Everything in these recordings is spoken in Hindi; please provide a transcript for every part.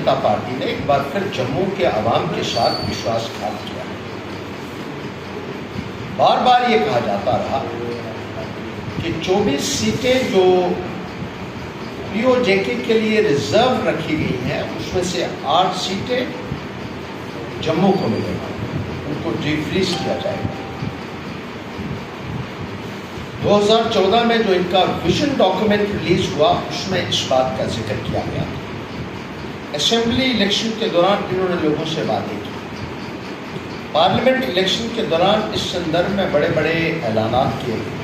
जनता पार्टी ने एक बार फिर जम्मू के अवाम के साथ विश्वासघात किया। बार बार ये कहा जाता रहा कि 24 सीटें जो पीओजेके के लिए रिजर्व रखी गई हैं उसमें से 8 सीटें जम्मू को मिलेंगी, उनको डिफ्रीज किया जाएगा। 2014 में जो इनका विजन डॉक्यूमेंट रिलीज हुआ उसमें इस बात का जिक्र किया गया था। असेंबली इलेक्शन के दौरान इन्होंने लोगों से बातें की, पार्लियामेंट इलेक्शन के दौरान इस संदर्भ में बड़े बड़े ऐलानात किए गए,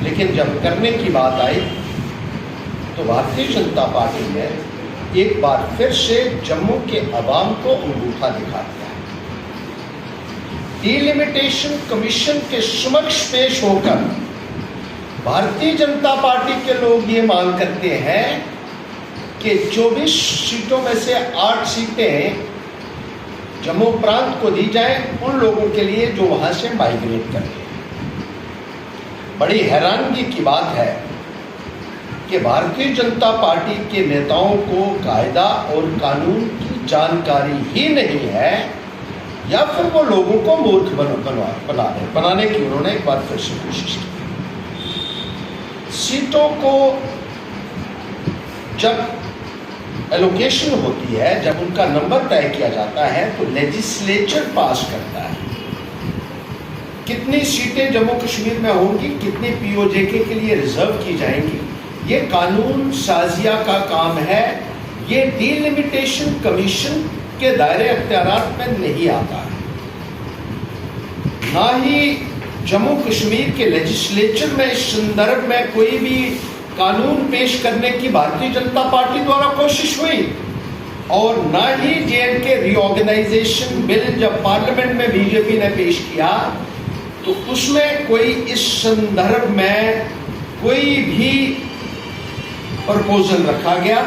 लेकिन जब करने की बात आई तो भारतीय जनता पार्टी ने एक बार फिर से जम्मू के अवाम को अंगूठा दिखा दिया है। डिलिमिटेशन कमीशन के समक्ष पेश होकर भारतीय जनता पार्टी के लोग ये मांग करते हैं कि 24 सीटों में से 8 सीटें जम्मू प्रांत को दी जाए उन लोगों के लिए जो वहां से माइग्रेट करते हैं। बड़ी हैरानगी की बात है कि भारतीय जनता पार्टी के नेताओं को कायदा और कानून की जानकारी ही नहीं है, या फिर वो लोगों को मूर्ख बनाने की उन्होंने एक बार फिर से कोशिश की। सीटों को जब एलोकेशन होती है, जब उनका नंबर तय किया जाता है तो लेजिस्लेचर पास करता है कितनी सीटें जम्मू कश्मीर में होंगी, कितनी पीओजेके के लिए रिजर्व की जाएंगी। ये कानून साजिया का काम है, ये डिलिमिटेशन कमीशन के दायरे अख्तियारात में नहीं आता है। ना ही जम्मू कश्मीर के लेजिस्लेचर में इस संदर्भ में कोई भी कानून पेश करने की भारतीय जनता पार्टी द्वारा कोशिश हुई, और ना ही जेएंडके रीऑर्गेनाइजेशन बिल जब पार्लियामेंट में बीजेपी ने पेश किया तो उसमें कोई इस संदर्भ में कोई भी प्रपोजल रखा गया,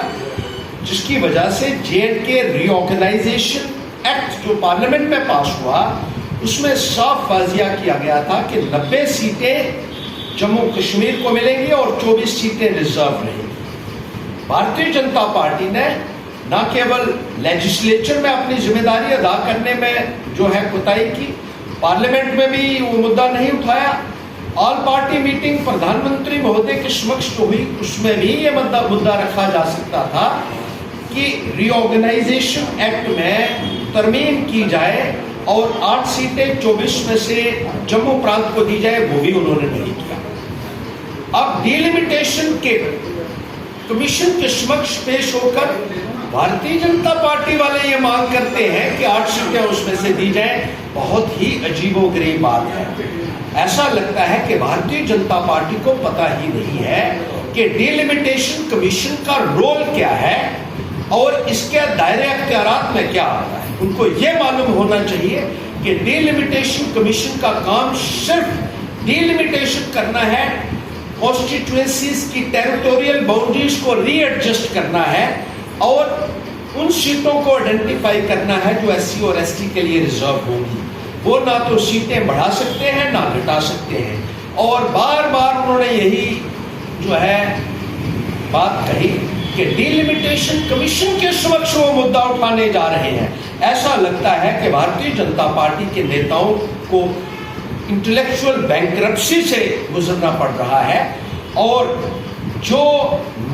जिसकी वजह से जेएंडके रीऑर्गेनाइजेशन एक्ट जो पार्लियामेंट में पास हुआ उसमें साफ वाजिया किया गया था कि 90 सीटें जम्मू कश्मीर को मिलेंगी और 24 सीटें रिजर्व रहेंगी। भारतीय जनता पार्टी ने न केवल लेजिस्लेचर में अपनी जिम्मेदारी अदा करने में जो है कोताही की, पार्लियामेंट में भी वो मुद्दा नहीं उठाया। ऑल पार्टी मीटिंग प्रधानमंत्री महोदय के समक्ष जो हुई उसमें भी ये मुद्दा रखा जा सकता था कि रीऑर्गेनाइजेशन एक्ट में तरमीम की जाए और 8 सीटें 24 में से जम्मू प्रांत को दी जाए, वो भी उन्होंने नहीं किया। अब डिलिमिटेशन के कमीशन के समक्ष पेश होकर भारतीय जनता पार्टी वाले ये मांग करते हैं कि 8 सीटें उसमें से दी जाए। बहुत ही अजीबोगरीब बात है। ऐसा लगता है कि भारतीय जनता पार्टी को पता ही नहीं है कि डिलिमिटेशन कमीशन का रोल क्या है और इसके दायरे अख्तियारात में क्या आता है। उनको ये मालूम होना चाहिए कि डिलिमिटेशन कमीशन का काम सिर्फ डिलिमिटेशन करना है, कॉन्स्टिट्यूएंसीज की टेरिटोरियल बाउंड्रीज को रीएडजस्ट करना है और उन सीटों को आइडेंटिफाई करना है जो एससी और एसटी के लिए रिजर्व होंगी। वो ना तो सीटें बढ़ा सकते हैं ना घटा सकते हैं। और बार बार उन्होंने यही जो है बात कही कि डिलिमिटेशन कमीशन के समक्ष वो मुद्दा उठाने जा रहे हैं। ऐसा लगता है कि भारतीय जनता पार्टी के नेताओं को इंटेलेक्चुअल बैंकरप्सी से गुजरना पड़ रहा है, और जो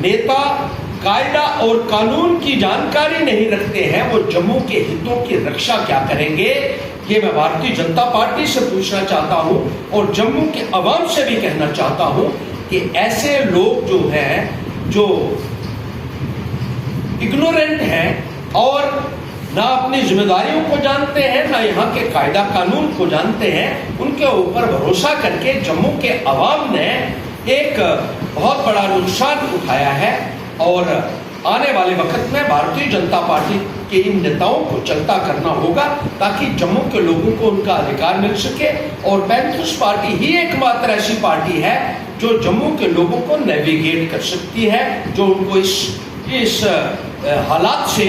नेता कायदा और कानून की जानकारी नहीं रखते हैं वो जम्मू के हितों की रक्षा क्या करेंगे, ये मैं भारतीय जनता पार्टी से पूछना चाहता हूं और जम्मू के अवाम से भी कहना चाहता हूं कि ऐसे लोग जो हैं, जो इग्नोरेंट हैं और ना अपनी जिम्मेदारियों को जानते हैं ना यहाँ के कायदा कानून को जानते हैं, उनके ऊपर भरोसा करके जम्मू के अवाम ने एक बहुत बड़ा नुकसान उठाया है। और आने वाले वक्त में भारतीय जनता पार्टी के इन नेताओं को चलता करना होगा ताकि जम्मू के लोगों को उनका अधिकार मिल सके। और पैंथर्स पार्टी ही एकमात्र ऐसी पार्टी है जो जम्मू के लोगों को नेविगेट कर सकती है, जो उनको इस हालात से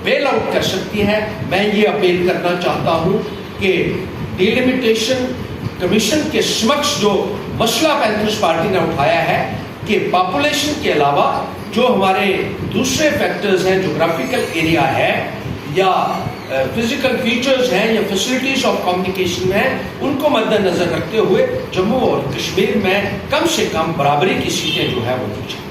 बेल आउट कर सकती है। मैं ये अपील करना चाहता हूँ कि डिलिमिटेशन कमीशन के समक्ष जो मसला पैंथर्स पार्टी ने उठाया है कि पॉपुलेशन के अलावा जो हमारे दूसरे फैक्टर्स हैं, जोग्राफिकल एरिया है या फिजिकल फीचर्स हैं या फैसिलिटीज ऑफ कम्युनिकेशन हैं, उनको मद्देनजर रखते हुए जम्मू और कश्मीर में कम से कम बराबरी की सीटें जो है वो दी जाए।